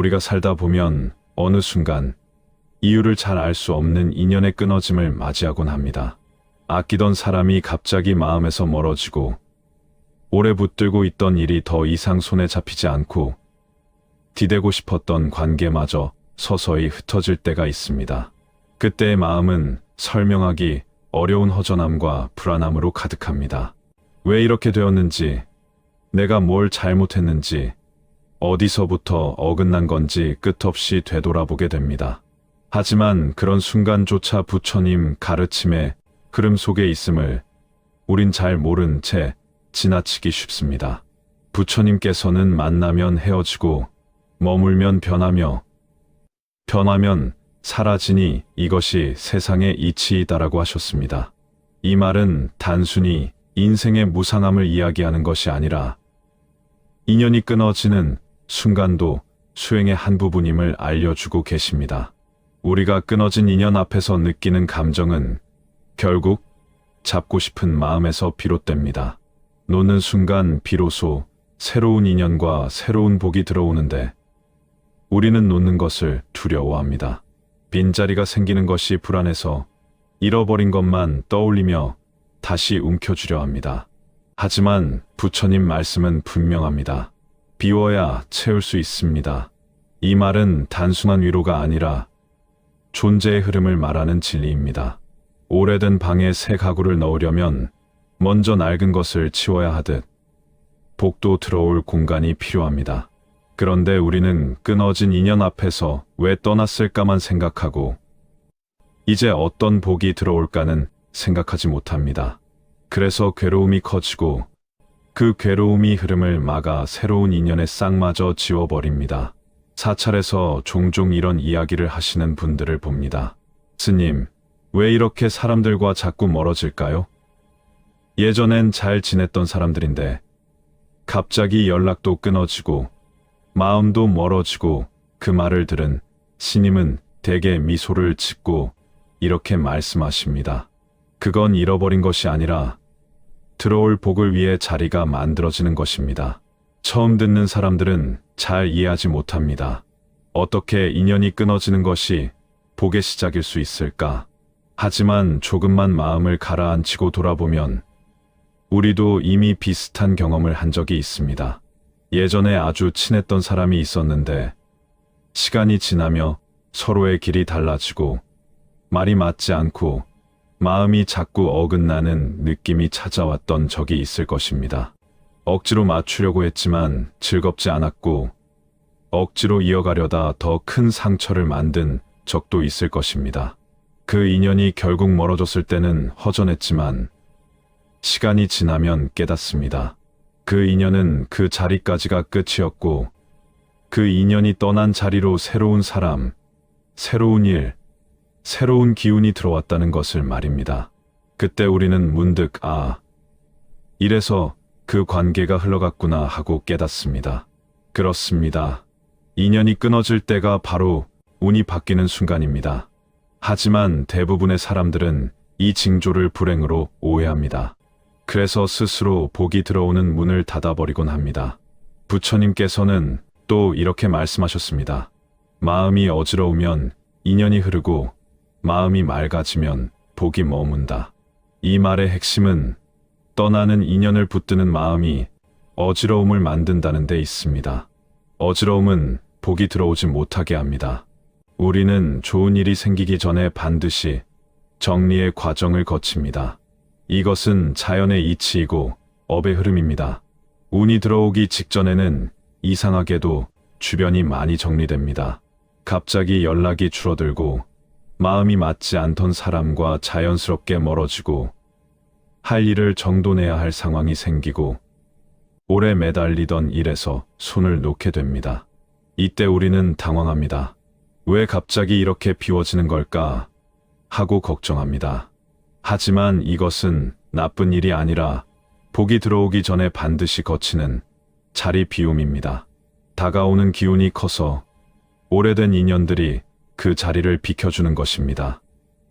우리가 살다 보면 어느 순간 이유를 잘 알 수 없는 인연의 끊어짐을 맞이하곤 합니다. 아끼던 사람이 갑자기 마음에서 멀어지고 오래 붙들고 있던 일이 더 이상 손에 잡히지 않고 기대고 싶었던 관계마저 서서히 흩어질 때가 있습니다. 그때의 마음은 설명하기 어려운 허전함과 불안함으로 가득합니다. 왜 이렇게 되었는지, 내가 뭘 잘못했는지, 어디서부터 어긋난 건지 끝없이 되돌아보게 됩니다. 하지만 그런 순간조차 부처님 가르침의 흐름 속에 있음을 우린 잘 모른 채 지나치기 쉽습니다. 부처님께서는 만나면 헤어지고 머물면 변하며 변하면 사라지니 이것이 세상의 이치이다라고 하셨습니다. 이 말은 단순히 인생의 무상함을 이야기하는 것이 아니라 인연이 끊어지는 순간도 수행의 한 부분임을 알려주고 계십니다. 우리가 끊어진 인연 앞에서 느끼는 감정은 결국 잡고 싶은 마음에서 비롯됩니다. 놓는 순간 비로소 새로운 인연과 새로운 복이 들어오는데 우리는 놓는 것을 두려워합니다. 빈자리가 생기는 것이 불안해서 잃어버린 것만 떠올리며 다시 움켜쥐려 합니다. 하지만 부처님 말씀은 분명합니다. 비워야 채울 수 있습니다. 이 말은 단순한 위로가 아니라 존재의 흐름을 말하는 진리입니다. 오래된 방에 새 가구를 넣으려면 먼저 낡은 것을 치워야 하듯 복도 들어올 공간이 필요합니다. 그런데 우리는 끊어진 인연 앞에서 왜 떠났을까만 생각하고 이제 어떤 복이 들어올까는 생각하지 못합니다. 그래서 괴로움이 커지고 그 괴로움이 흐름을 막아 새로운 인연의 싹마저 지워버립니다. 사찰에서 종종 이런 이야기를 하시는 분들을 봅니다. 스님, 왜 이렇게 사람들과 자꾸 멀어질까요? 예전엔 잘 지냈던 사람들인데 갑자기 연락도 끊어지고 마음도 멀어지고 그 말을 들은 스님은 대개 미소를 짓고 이렇게 말씀하십니다. 그건 잃어버린 것이 아니라 들어올 복을 위해 자리가 만들어지는 것입니다. 처음 듣는 사람들은 잘 이해하지 못합니다. 어떻게 인연이 끊어지는 것이 복의 시작일 수 있을까? 하지만 조금만 마음을 가라앉히고 돌아보면 우리도 이미 비슷한 경험을 한 적이 있습니다. 예전에 아주 친했던 사람이 있었는데 시간이 지나며 서로의 길이 달라지고 말이 맞지 않고 마음이 자꾸 어긋나는 느낌이 찾아왔던 적이 있을 것입니다. 억지로 맞추려고 했지만 즐겁지 않았고 억지로 이어가려다 더 큰 상처를 만든 적도 있을 것입니다. 그 인연이 결국 멀어졌을 때는 허전했지만 시간이 지나면 깨닫습니다. 그 인연은 그 자리까지가 끝이었고 그 인연이 떠난 자리로 새로운 사람, 새로운 일, 새로운 기운이 들어왔다는 것을 말입니다. 그때 우리는 문득 이래서 그 관계가 흘러갔구나 하고 깨닫습니다. 그렇습니다. 인연이 끊어질 때가 바로 운이 바뀌는 순간입니다. 하지만 대부분의 사람들은 이 징조를 불행으로 오해합니다. 그래서 스스로 복이 들어오는 문을 닫아버리곤 합니다. 부처님께서는 또 이렇게 말씀하셨습니다. 마음이 어지러우면 인연이 흐르고 마음이 맑아지면 복이 머문다. 이 말의 핵심은 떠나는 인연을 붙드는 마음이 어지러움을 만든다는 데 있습니다. 어지러움은 복이 들어오지 못하게 합니다. 우리는 좋은 일이 생기기 전에 반드시 정리의 과정을 거칩니다. 이것은 자연의 이치이고 업의 흐름입니다. 운이 들어오기 직전에는 이상하게도 주변이 많이 정리됩니다. 갑자기 연락이 줄어들고 마음이 맞지 않던 사람과 자연스럽게 멀어지고 할 일을 정돈해야 할 상황이 생기고 오래 매달리던 일에서 손을 놓게 됩니다. 이때 우리는 당황합니다. 왜 갑자기 이렇게 비워지는 걸까 하고 걱정합니다. 하지만 이것은 나쁜 일이 아니라 복이 들어오기 전에 반드시 거치는 자리 비움입니다. 다가오는 기운이 커서 오래된 인연들이 그 자리를 비켜주는 것입니다.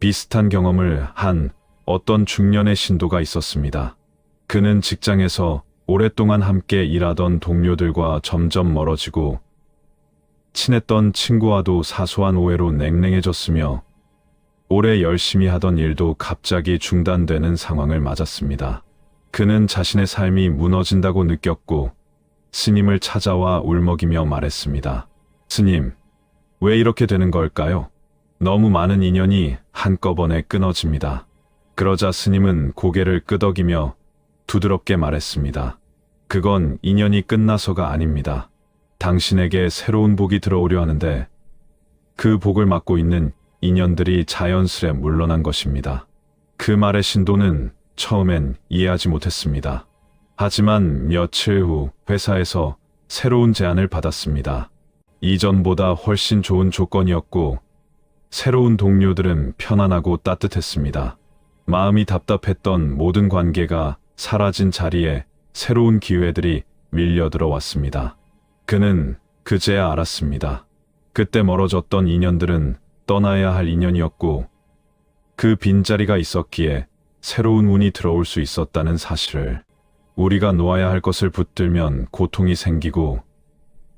비슷한 경험을 한 어떤 중년의 신도가 있었습니다. 그는 직장에서 오랫동안 함께 일하던 동료들과 점점 멀어지고 친했던 친구와도 사소한 오해로 냉랭해졌으며 오래 열심히 하던 일도 갑자기 중단되는 상황을 맞았습니다. 그는 자신의 삶이 무너진다고 느꼈고 스님을 찾아와 울먹이며 말했습니다. 스님, 왜 이렇게 되는 걸까요? 너무 많은 인연이 한꺼번에 끊어집니다. 그러자 스님은 고개를 끄덕이며 두드럽게 말했습니다. 그건 인연이 끝나서가 아닙니다. 당신에게 새로운 복이 들어오려 하는데 그 복을 막고 있는 인연들이 자연스레 물러난 것입니다. 그 말의 신도는 처음엔 이해하지 못했습니다. 하지만 며칠 후 회사에서 새로운 제안을 받았습니다. 이전보다 훨씬 좋은 조건이었고 새로운 동료들은 편안하고 따뜻했습니다. 마음이 답답했던 모든 관계가 사라진 자리에 새로운 기회들이 밀려들어 왔습니다. 그는 그제야 알았습니다. 그때 멀어졌던 인연들은 떠나야 할 인연이었고 그 빈자리가 있었기에 새로운 운이 들어올 수 있었다는 사실을. 우리가 놓아야 할 것을 붙들면 고통이 생기고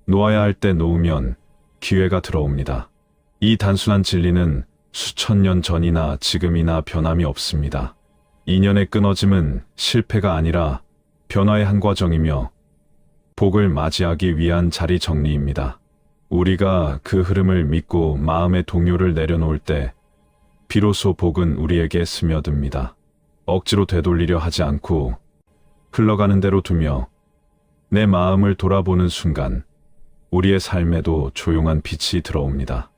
놓아야 할 때 놓으면 기회가 들어옵니다. 이 단순한 진리는 수천 년 전이나 지금이나 변함이 없습니다. 인연의 끊어짐은 실패가 아니라 변화의 한 과정이며 복을 맞이하기 위한 자리 정리입니다. 우리가 그 흐름을 믿고 마음의 동요를 내려놓을 때 비로소 복은 우리에게 스며듭니다. 억지로 되돌리려 하지 않고 흘러가는 대로 두며 내 마음을 돌아보는 순간 우리의 삶에도 조용한 빛이 들어옵니다.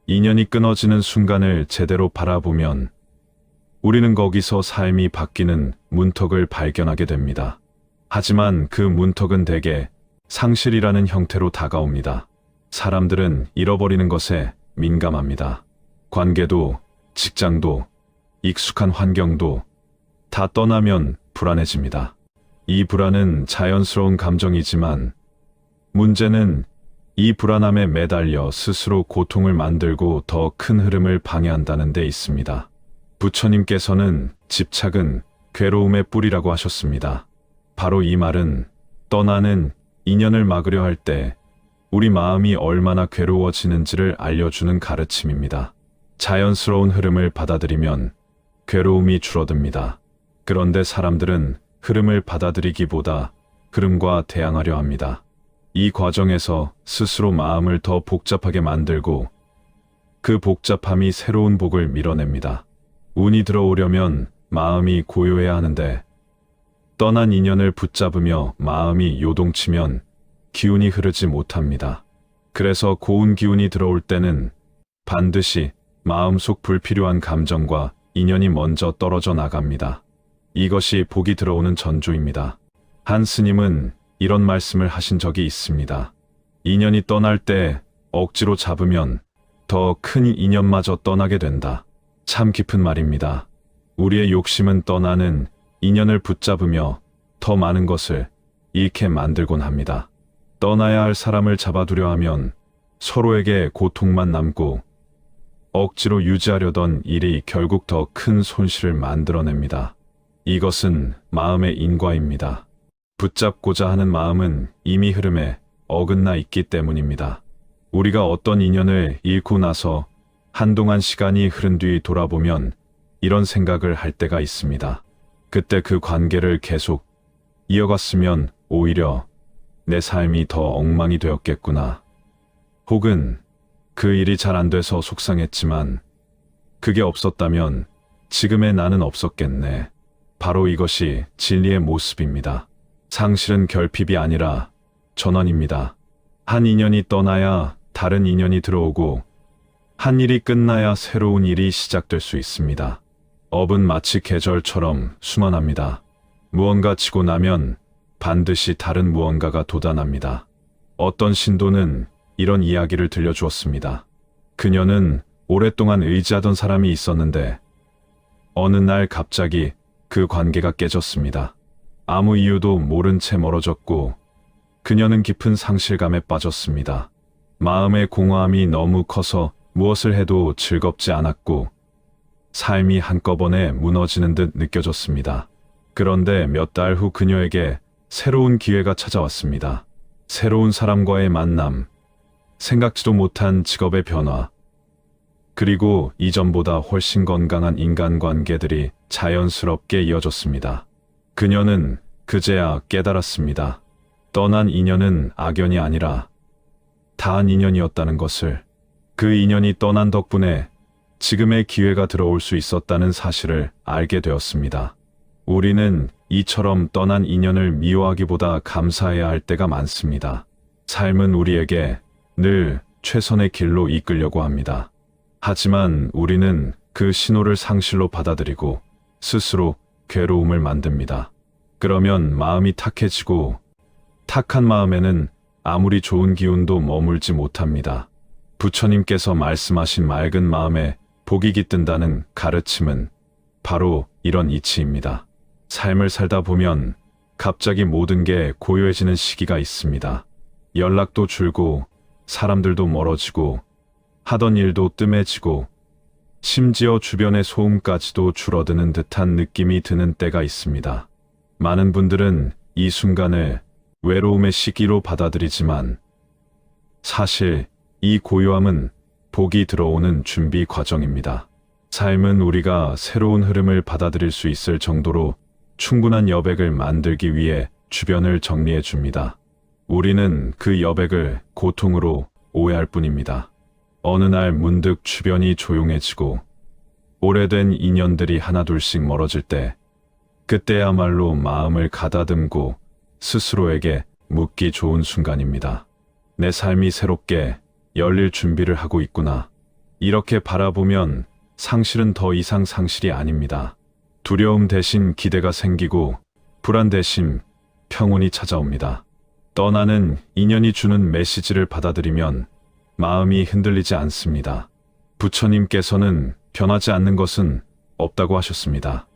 인연이 끊어지는 순간을 제대로 바라보면 우리는 거기서 삶이 바뀌는 문턱을 발견하게 됩니다. 하지만 그 문턱은 대개 상실이라는 형태로 다가옵니다. 사람들은 잃어버리는 것에 민감합니다. 관계도, 직장도, 익숙한 환경도 다 떠나면 불안해집니다. 이 불안은 자연스러운 감정이지만 문제는 이 불안함에 매달려 스스로 고통을 만들고 더 큰 흐름을 방해한다는 데 있습니다. 부처님께서는 집착은 괴로움의 뿌리라고 하셨습니다. 바로 이 말은 떠나는 인연을 막으려 할 때 우리 마음이 얼마나 괴로워지는지를 알려주는 가르침입니다. 자연스러운 흐름을 받아들이면 괴로움이 줄어듭니다. 그런데 사람들은 흐름을 받아들이기보다 흐름과 대항하려 합니다. 이 과정에서 스스로 마음을 더 복잡하게 만들고 그 복잡함이 새로운 복을 밀어냅니다. 운이 들어오려면 마음이 고요해야 하는데 떠난 인연을 붙잡으며 마음이 요동치면 기운이 흐르지 못합니다. 그래서 고운 기운이 들어올 때는 반드시 마음속 불필요한 감정과 인연이 먼저 떨어져 나갑니다. 이것이 복이 들어오는 전조입니다. 한 스님은 이런 말씀을 하신 적이 있습니다. 인연이 떠날 때 억지로 잡으면 더 큰 인연마저 떠나게 된다. 참 깊은 말입니다. 우리의 욕심은 떠나는 인연을 붙잡으며 더 많은 것을 잃게 만들곤 합니다. 떠나야 할 사람을 잡아두려 하면 서로에게 고통만 남고 억지로 유지하려던 일이 결국 더 큰 손실을 만들어냅니다. 이것은 마음의 인과입니다. 붙잡고자 하는 마음은 이미 흐름에 어긋나 있기 때문입니다. 우리가 어떤 인연을 잃고 나서 한동안 시간이 흐른 뒤 돌아보면 이런 생각을 할 때가 있습니다. 그때 그 관계를 계속 이어갔으면 오히려 내 삶이 더 엉망이 되었겠구나. 혹은 그 일이 잘 안 돼서 속상했지만 그게 없었다면 지금의 나는 없었겠네. 바로 이것이 진리의 모습입니다. 상실은 결핍이 아니라 전환입니다. 한 인연이 떠나야 다른 인연이 들어오고 한 일이 끝나야 새로운 일이 시작될 수 있습니다. 업은 마치 계절처럼 순환합니다. 무언가 지고 나면 반드시 다른 무언가가 돋아납니다. 어떤 신도는 이런 이야기를 들려주었습니다. 그녀는 오랫동안 의지하던 사람이 있었는데 어느 날 갑자기 그 관계가 깨졌습니다. 아무 이유도 모른 채 멀어졌고 그녀는 깊은 상실감에 빠졌습니다. 마음의 공허함이 너무 커서 무엇을 해도 즐겁지 않았고 삶이 한꺼번에 무너지는 듯 느껴졌습니다. 그런데 몇 달 후 그녀에게 새로운 기회가 찾아왔습니다. 새로운 사람과의 만남, 생각지도 못한 직업의 변화, 그리고 이전보다 훨씬 건강한 인간관계들이 자연스럽게 이어졌습니다. 그녀는 그제야 깨달았습니다. 떠난 인연은 악연이 아니라 다한 인연이었다는 것을. 그 인연이 떠난 덕분에 지금의 기회가 들어올 수 있었다는 사실을 알게 되었습니다. 우리는 이처럼 떠난 인연을 미워하기보다 감사해야 할 때가 많습니다. 삶은 우리에게 늘 최선의 길로 이끌려고 합니다. 하지만 우리는 그 신호를 상실로 받아들이고 스스로 괴로움을 만듭니다. 그러면 마음이 탁해지고 탁한 마음에는 아무리 좋은 기운도 머물지 못합니다. 부처님께서 말씀하신 맑은 마음에 복이 깃든다는 가르침은 바로 이런 이치입니다. 삶을 살다 보면 갑자기 모든 게 고요해지는 시기가 있습니다. 연락도 줄고 사람들도 멀어지고 하던 일도 뜸해지고 심지어 주변의 소음까지도 줄어드는 듯한 느낌이 드는 때가 있습니다. 많은 분들은 이 순간을 외로움의 시기로 받아들이지만 사실 이 고요함은 복이 들어오는 준비 과정입니다. 삶은 우리가 새로운 흐름을 받아들일 수 있을 정도로 충분한 여백을 만들기 위해 주변을 정리해 줍니다. 우리는 그 여백을 고통으로 오해할 뿐입니다. 어느 날 문득 주변이 조용해지고 오래된 인연들이 하나둘씩 멀어질 때, 그때야말로 마음을 가다듬고 스스로에게 묻기 좋은 순간입니다. 내 삶이 새롭게 열릴 준비를 하고 있구나. 이렇게 바라보면 상실은 더 이상 상실이 아닙니다. 두려움 대신 기대가 생기고 불안 대신 평온이 찾아옵니다. 떠나는 인연이 주는 메시지를 받아들이면 마음이 흔들리지 않습니다. 부처님께서는 변하지 않는 것은 없다고 하셨습니다.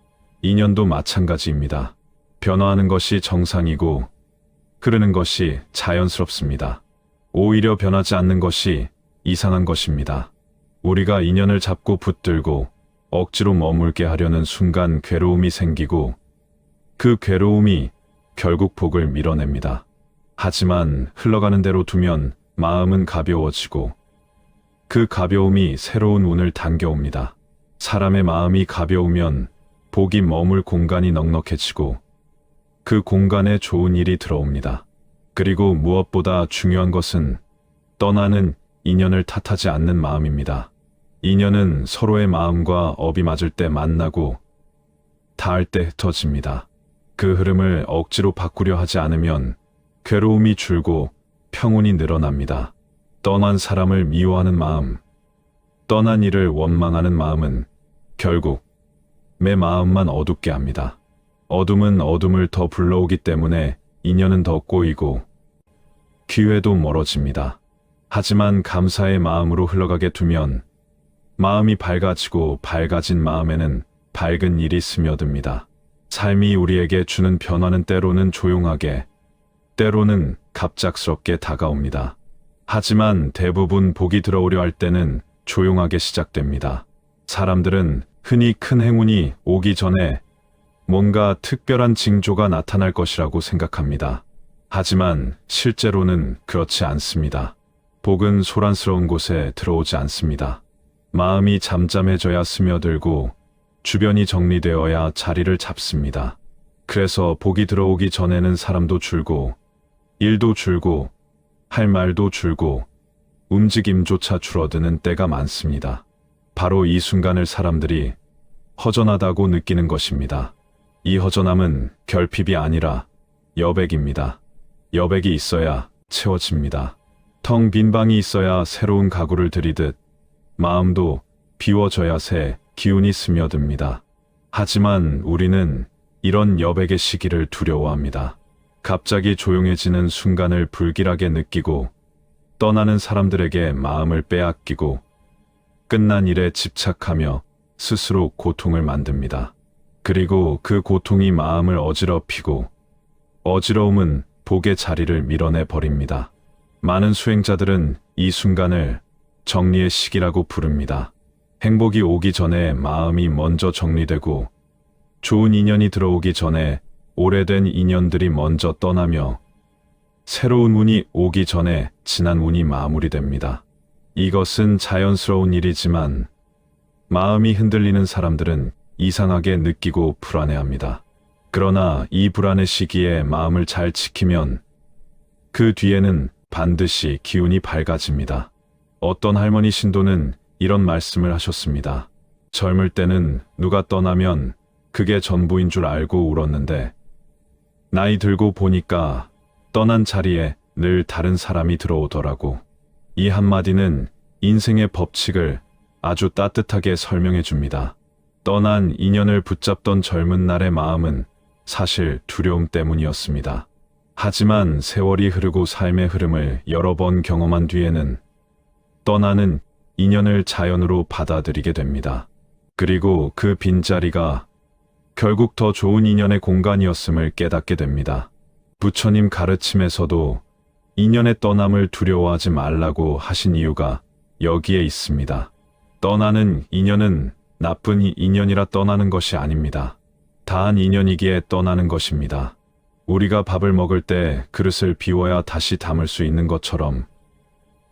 인연도 마찬가지입니다. 변화하는 것이 정상이고 흐르는 것이 자연스럽습니다. 오히려 변하지 않는 것이 이상한 것입니다. 우리가 인연을 잡고 붙들고 억지로 머물게 하려는 순간 괴로움이 생기고 그 괴로움이 결국 복을 밀어냅니다. 하지만 흘러가는 대로 두면 마음은 가벼워지고 그 가벼움이 새로운 운을 당겨옵니다. 사람의 마음이 가벼우면 복이 머물 공간이 넉넉해지고 그 공간에 좋은 일이 들어옵니다. 그리고 무엇보다 중요한 것은 떠나는 인연을 탓하지 않는 마음입니다. 인연은 서로의 마음과 업이 맞을 때 만나고 닿을 때 흩어집니다. 그 흐름을 억지로 바꾸려 하지 않으면 괴로움이 줄고 평온이 늘어납니다. 떠난 사람을 미워하는 마음, 떠난 일을 원망하는 마음은 결국 내 마음만 어둡게 합니다. 어둠은 어둠을 더 불러오기 때문에 인연은 더 꼬이고 기회도 멀어집니다. 하지만 감사의 마음으로 흘러가게 두면 마음이 밝아지고 밝아진 마음에는 밝은 일이 스며듭니다. 삶이 우리에게 주는 변화는 때로는 조용하게, 때로는 갑작스럽게 다가옵니다. 하지만 대부분 복이 들어오려 할 때는 조용하게 시작됩니다. 사람들은 흔히 큰 행운이 오기 전에 뭔가 특별한 징조가 나타날 것이라고 생각합니다. 하지만 실제로는 그렇지 않습니다. 복은 소란스러운 곳에 들어오지 않습니다. 마음이 잠잠해져야 스며들고 주변이 정리되어야 자리를 잡습니다. 그래서 복이 들어오기 전에는 사람도 줄고 일도 줄고 할 말도 줄고 움직임조차 줄어드는 때가 많습니다. 바로 이 순간을 사람들이 허전하다고 느끼는 것입니다. 이 허전함은 결핍이 아니라 여백입니다. 여백이 있어야 채워집니다. 텅 빈 방이 있어야 새로운 가구를 들이듯 마음도 비워져야 새 기운이 스며듭니다. 하지만 우리는 이런 여백의 시기를 두려워합니다. 갑자기 조용해지는 순간을 불길하게 느끼고 떠나는 사람들에게 마음을 빼앗기고 끝난 일에 집착하며 스스로 고통을 만듭니다. 그리고 그 고통이 마음을 어지럽히고 어지러움은 복의 자리를 밀어내 버립니다. 많은 수행자들은 이 순간을 정리의 시기라고 부릅니다. 행복이 오기 전에 마음이 먼저 정리되고 좋은 인연이 들어오기 전에 오래된 인연들이 먼저 떠나며 새로운 운이 오기 전에 지난 운이 마무리됩니다. 이것은 자연스러운 일이지만 마음이 흔들리는 사람들은 이상하게 느끼고 불안해합니다. 그러나 이 불안의 시기에 마음을 잘 지키면 그 뒤에는 반드시 기운이 밝아집니다. 어떤 할머니 신도는 이런 말씀을 하셨습니다. 젊을 때는 누가 떠나면 그게 전부인 줄 알고 울었는데 나이 들고 보니까 떠난 자리에 늘 다른 사람이 들어오더라고. 이 한마디는 인생의 법칙을 아주 따뜻하게 설명해 줍니다. 떠난 인연을 붙잡던 젊은 날의 마음은 사실 두려움 때문이었습니다. 하지만 세월이 흐르고 삶의 흐름을 여러 번 경험한 뒤에는 떠나는 인연을 자연으로 받아들이게 됩니다. 그리고 그 빈자리가 결국 더 좋은 인연의 공간이었음을 깨닫게 됩니다. 부처님 가르침에서도 인연의 떠남을 두려워하지 말라고 하신 이유가 여기에 있습니다. 떠나는 인연은 나쁜 인연이라 떠나는 것이 아닙니다. 다한 인연이기에 떠나는 것입니다. 우리가 밥을 먹을 때 그릇을 비워야 다시 담을 수 있는 것처럼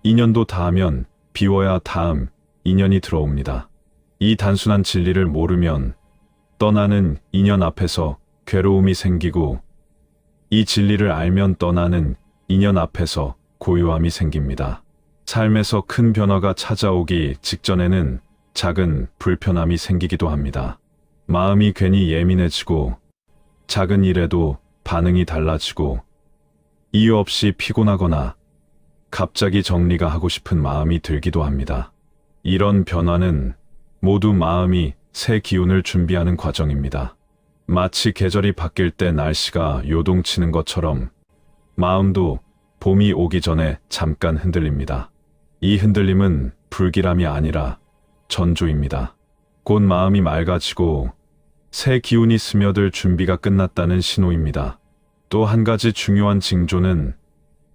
인연도 다하면 비워야 다음 인연이 들어옵니다. 이 단순한 진리를 모르면 떠나는 인연 앞에서 괴로움이 생기고 이 진리를 알면 떠나는 인연 앞에서 고요함이 생깁니다. 삶에서 큰 변화가 찾아오기 직전에는 작은 불편함이 생기기도 합니다. 마음이 괜히 예민해지고 작은 일에도 반응이 달라지고 이유 없이 피곤하거나 갑자기 정리가 하고 싶은 마음이 들기도 합니다. 이런 변화는 모두 마음이 새 기운을 준비하는 과정입니다. 마치 계절이 바뀔 때 날씨가 요동치는 것처럼 마음도 봄이 오기 전에 잠깐 흔들립니다. 이 흔들림은 불길함이 아니라 전조입니다. 곧 마음이 맑아지고 새 기운이 스며들 준비가 끝났다는 신호입니다. 또 한 가지 중요한 징조는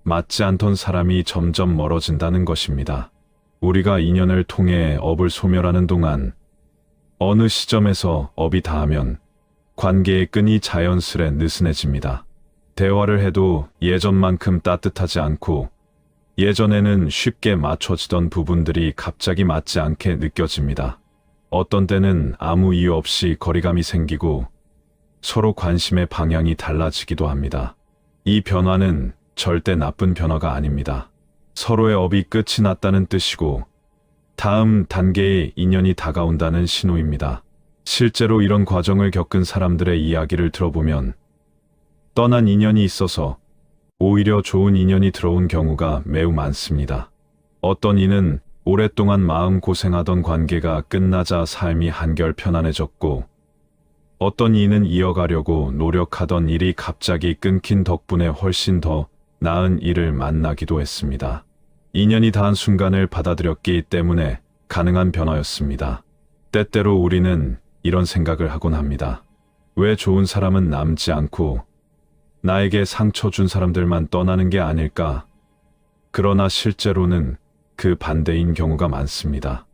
맞지 않던 사람이 점점 멀어진다는 것입니다. 우리가 인연을 통해 업을 소멸하는 동안 어느 시점에서 업이 닿으면 관계의 끈이 자연스레 느슨해집니다. 대화를 해도 예전만큼 따뜻하지 않고 예전에는 쉽게 맞춰지던 부분들이 갑자기 맞지 않게 느껴집니다. 어떤 때는 아무 이유 없이 거리감이 생기고 서로 관심의 방향이 달라지기도 합니다. 이 변화는 절대 나쁜 변화가 아닙니다. 서로의 업이 끝이 났다는 뜻이고 다음 단계의 인연이 다가온다는 신호입니다. 실제로 이런 과정을 겪은 사람들의 이야기를 들어보면 떠난 인연이 있어서 오히려 좋은 인연이 들어온 경우가 매우 많습니다. 어떤 이는 오랫동안 마음 고생하던 관계가 끝나자 삶이 한결 편안해졌고 어떤 이는 이어가려고 노력하던 일이 갑자기 끊긴 덕분에 훨씬 더 나은 일을 만나기도 했습니다. 인연이 닿은 순간을 받아들였기 때문에 가능한 변화였습니다. 때때로 우리는 이런 생각을 하곤 합니다. 왜 좋은 사람은 남지 않고 나에게 상처 준 사람들만 떠나는 게 아닐까? 그러나 실제로는 그 반대인 경우가 많습니다.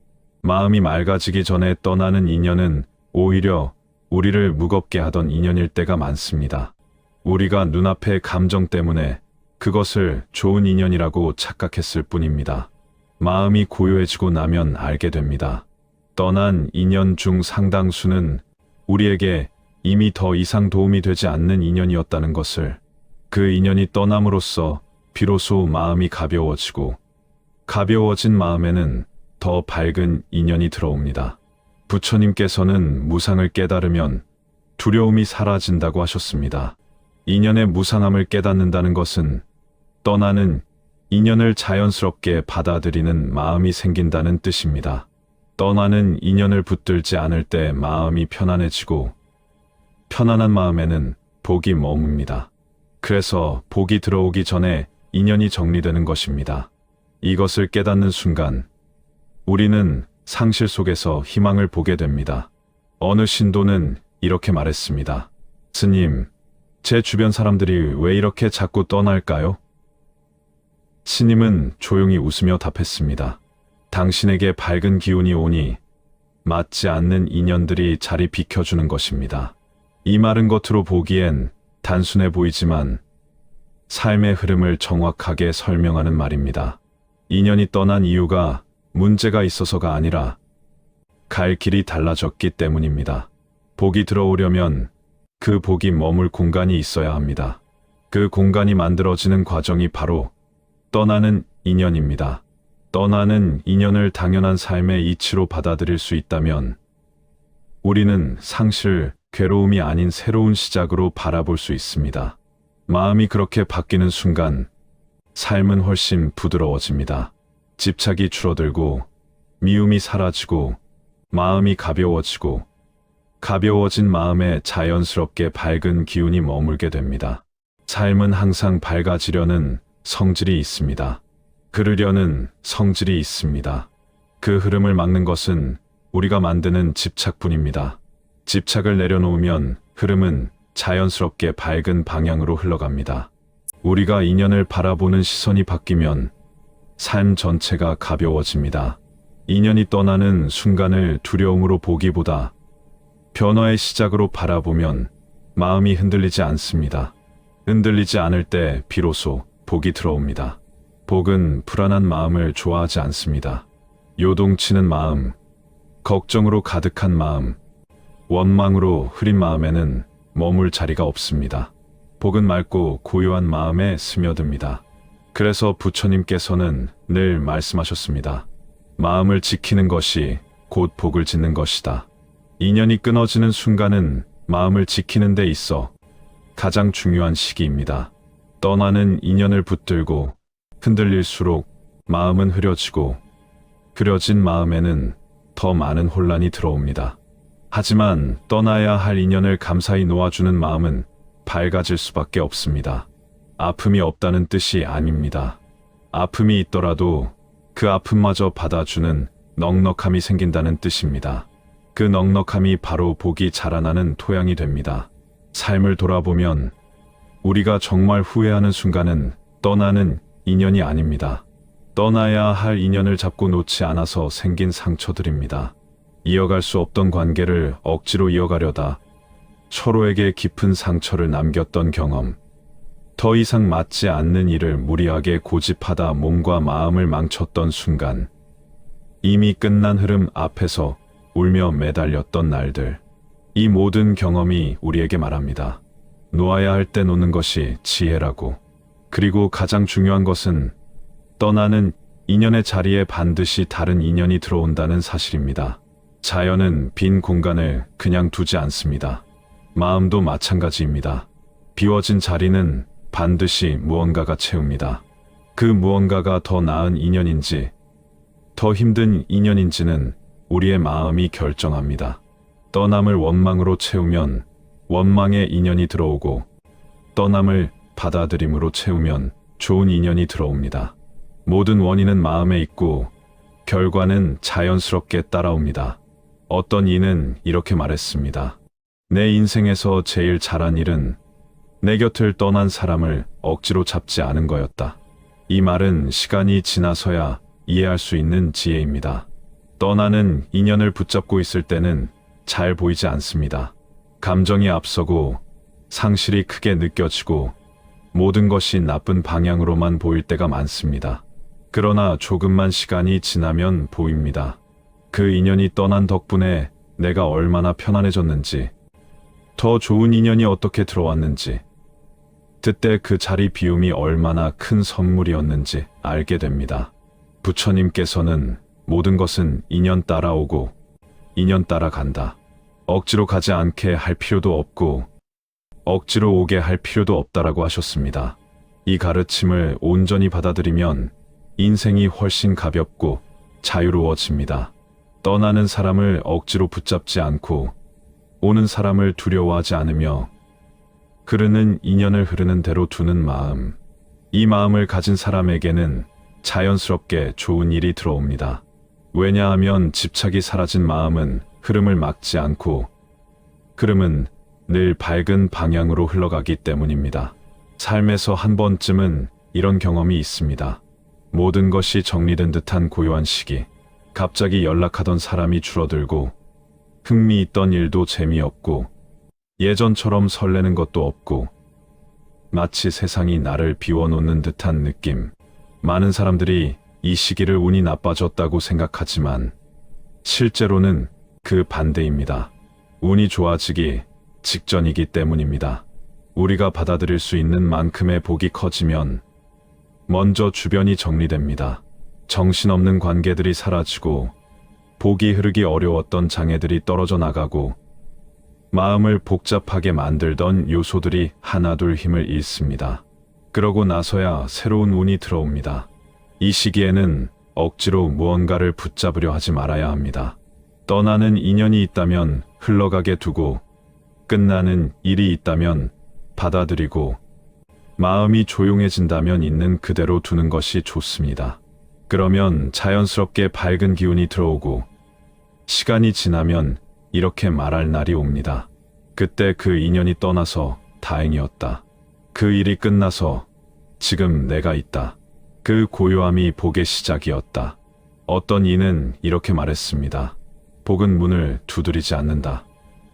마음이 맑아지기 전에 떠나는 인연은 오히려 우리를 무겁게 하던 인연일 때가 많습니다. 우리가 눈앞의 감정 때문에 그것을 좋은 인연이라고 착각했을 뿐입니다. 마음이 고요해지고 나면 알게 됩니다. 떠난 인연 중 상당수는 우리에게 이미 더 이상 도움이 되지 않는 인연이었다는 것을, 그 인연이 떠남으로써 비로소 마음이 가벼워지고 가벼워진 마음에는 더 밝은 인연이 들어옵니다. 부처님께서는 무상을 깨달으면 두려움이 사라진다고 하셨습니다. 인연의 무상함을 깨닫는다는 것은 떠나는 인연을 자연스럽게 받아들이는 마음이 생긴다는 뜻입니다. 떠나는 인연을 붙들지 않을 때 마음이 편안해지고 편안한 마음에는 복이 머뭅니다. 그래서 복이 들어오기 전에 인연이 정리되는 것입니다. 이것을 깨닫는 순간 우리는 상실 속에서 희망을 보게 됩니다. 어느 신도는 이렇게 말했습니다. 스님, 제 주변 사람들이 왜 이렇게 자꾸 떠날까요? 스님은 조용히 웃으며 답했습니다. 당신에게 밝은 기운이 오니 맞지 않는 인연들이 자리 비켜주는 것입니다. 이 말은 겉으로 보기엔 단순해 보이지만 삶의 흐름을 정확하게 설명하는 말입니다. 인연이 떠난 이유가 문제가 있어서가 아니라 갈 길이 달라졌기 때문입니다. 복이 들어오려면 그 복이 머물 공간이 있어야 합니다. 그 공간이 만들어지는 과정이 바로 떠나는 인연입니다. 떠나는 인연을 당연한 삶의 이치로 받아들일 수 있다면 우리는 상실, 괴로움이 아닌 새로운 시작으로 바라볼 수 있습니다. 마음이 그렇게 바뀌는 순간 삶은 훨씬 부드러워집니다. 집착이 줄어들고 미움이 사라지고 마음이 가벼워지고 가벼워진 마음에 자연스럽게 밝은 기운이 머물게 됩니다. 삶은 항상 밝아지려는 성질이 있습니다. 그러려는 성질이 있습니다. 그 흐름을 막는 것은 우리가 만드는 집착뿐입니다. 집착을 내려놓으면 흐름은 자연스럽게 밝은 방향으로 흘러갑니다. 우리가 인연을 바라보는 시선이 바뀌면 삶 전체가 가벼워집니다. 인연이 떠나는 순간을 두려움으로 보기보다 변화의 시작으로 바라보면 마음이 흔들리지 않습니다. 흔들리지 않을 때 비로소 복이 들어옵니다. 복은 불안한 마음을 좋아하지 않습니다. 요동치는 마음, 걱정으로 가득한 마음, 원망으로 흐린 마음에는 머물 자리가 없습니다. 복은 맑고 고요한 마음에 스며듭니다. 그래서 부처님께서는 늘 말씀하셨습니다. 마음을 지키는 것이 곧 복을 짓는 것이다. 인연이 끊어지는 순간은 마음을 지키는 데 있어 가장 중요한 시기입니다. 떠나는 인연을 붙들고 흔들릴수록 마음은 흐려지고 흐려진 마음에는 더 많은 혼란이 들어옵니다. 하지만 떠나야 할 인연을 감사히 놓아주는 마음은 밝아질 수밖에 없습니다. 아픔이 없다는 뜻이 아닙니다. 아픔이 있더라도 그 아픔마저 받아주는 넉넉함이 생긴다는 뜻입니다. 그 넉넉함이 바로 복이 자라나는 토양이 됩니다. 삶을 돌아보면 우리가 정말 후회하는 순간은 떠나는 인연이 아닙니다. 떠나야 할 인연을 잡고 놓지 않아서 생긴 상처들입니다. 이어갈 수 없던 관계를 억지로 이어가려다 서로에게 깊은 상처를 남겼던 경험, 더 이상 맞지 않는 일을 무리하게 고집하다 몸과 마음을 망쳤던 순간, 이미 끝난 흐름 앞에서 울며 매달렸던 날들, 이 모든 경험이 우리에게 말합니다. 놓아야 할 때 놓는 것이 지혜라고. 그리고 가장 중요한 것은 떠나는 인연의 자리에 반드시 다른 인연이 들어온다는 사실입니다. 자연은 빈 공간을 그냥 두지 않습니다. 마음도 마찬가지입니다. 비워진 자리는 반드시 무언가가 채웁니다. 그 무언가가 더 나은 인연인지, 더 힘든 인연인지는 우리의 마음이 결정합니다. 떠남을 원망으로 채우면 원망의 인연이 들어오고, 떠남을 받아들임으로 채우면 좋은 인연이 들어옵니다. 모든 원인은 마음에 있고 결과는 자연스럽게 따라옵니다. 어떤 이는 이렇게 말했습니다. 내 인생에서 제일 잘한 일은 내 곁을 떠난 사람을 억지로 잡지 않은 거였다. 이 말은 시간이 지나서야 이해할 수 있는 지혜입니다. 떠나는 인연을 붙잡고 있을 때는 잘 보이지 않습니다. 감정이 앞서고 상실이 크게 느껴지고 모든 것이 나쁜 방향으로만 보일 때가 많습니다. 그러나 조금만 시간이 지나면 보입니다. 그 인연이 떠난 덕분에 내가 얼마나 편안해졌는지, 더 좋은 인연이 어떻게 들어왔는지, 그때 그 자리 비움이 얼마나 큰 선물이었는지 알게 됩니다. 부처님께서는 모든 것은 인연 따라오고 인연 따라간다. 억지로 가지 않게 할 필요도 없고 억지로 오게 할 필요도 없다라고 하셨습니다. 이 가르침을 온전히 받아들이면 인생이 훨씬 가볍고 자유로워집니다. 떠나는 사람을 억지로 붙잡지 않고 오는 사람을 두려워하지 않으며 흐르는 인연을 흐르는 대로 두는 마음, 이 마음을 가진 사람에게는 자연스럽게 좋은 일이 들어옵니다. 왜냐하면 집착이 사라진 마음은 흐름을 막지 않고 흐름은 늘 밝은 방향으로 흘러가기 때문입니다. 삶에서 한 번쯤은 이런 경험이 있습니다. 모든 것이 정리된 듯한 고요한 시기, 갑자기 연락하던 사람이 줄어들고 흥미있던 일도 재미없고 예전처럼 설레는 것도 없고 마치 세상이 나를 비워놓는 듯한 느낌. 많은 사람들이 이 시기를 운이 나빠졌다고 생각하지만 실제로는 그 반대입니다. 운이 좋아지기 직전이기 때문입니다. 우리가 받아들일 수 있는 만큼의 복이 커지면 먼저 주변이 정리됩니다. 정신없는 관계들이 사라지고 복이 흐르기 어려웠던 장애들이 떨어져 나가고 마음을 복잡하게 만들던 요소들이 하나둘 힘을 잃습니다. 그러고 나서야 새로운 운이 들어옵니다. 이 시기에는 억지로 무언가를 붙잡으려 하지 말아야 합니다. 떠나는 인연이 있다면 흘러가게 두고 끝나는 일이 있다면 받아들이고 마음이 조용해진다면 있는 그대로 두는 것이 좋습니다. 그러면 자연스럽게 밝은 기운이 들어오고 시간이 지나면 이렇게 말할 날이 옵니다. 그때 그 인연이 떠나서 다행이었다. 그 일이 끝나서 지금 내가 있다. 그 고요함이 복의 시작이었다. 어떤 이는 이렇게 말했습니다. 복은 문을 두드리지 않는다.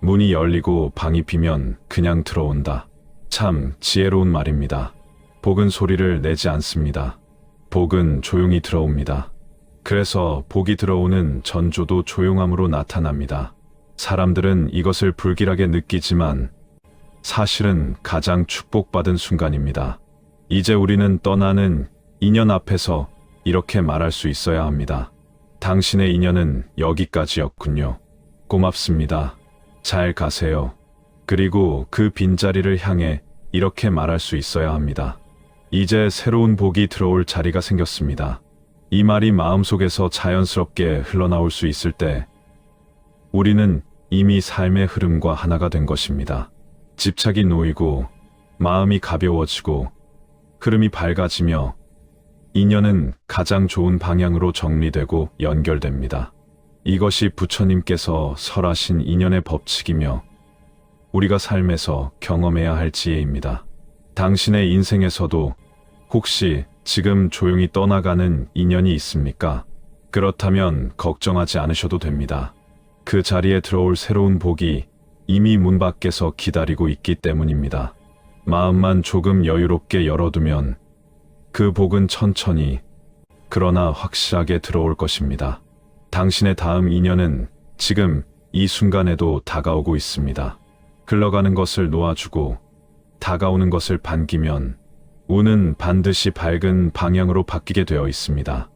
문이 열리고 방이 비면 그냥 들어온다. 참 지혜로운 말입니다. 복은 소리를 내지 않습니다. 복은 조용히 들어옵니다. 그래서 복이 들어오는 전조도 조용함으로 나타납니다. 사람들은 이것을 불길하게 느끼지만 사실은 가장 축복받은 순간입니다. 이제 우리는 떠나는 인연 앞에서 이렇게 말할 수 있어야 합니다. 당신의 인연은 여기까지였군요. 고맙습니다. 잘 가세요. 그리고 그 빈자리를 향해 이렇게 말할 수 있어야 합니다. 이제 새로운 복이 들어올 자리가 생겼습니다. 이 말이 마음속에서 자연스럽게 흘러나올 수 있을 때 우리는 이미 삶의 흐름과 하나가 된 것입니다. 집착이 놓이고 마음이 가벼워지고 흐름이 밝아지며 인연은 가장 좋은 방향으로 정리되고 연결됩니다. 이것이 부처님께서 설하신 인연의 법칙이며 우리가 삶에서 경험해야 할 지혜입니다. 당신의 인생에서도 혹시 지금 조용히 떠나가는 인연이 있습니까? 그렇다면 걱정하지 않으셔도 됩니다. 그 자리에 들어올 새로운 복이 이미 문 밖에서 기다리고 있기 때문입니다. 마음만 조금 여유롭게 열어두면 그 복은 천천히 그러나 확실하게 들어올 것입니다. 당신의 다음 인연은 지금 이 순간에도 다가오고 있습니다. 흘러가는 것을 놓아주고 다가오는 것을 반기면 운은 반드시 밝은 방향으로 바뀌게 되어 있습니다.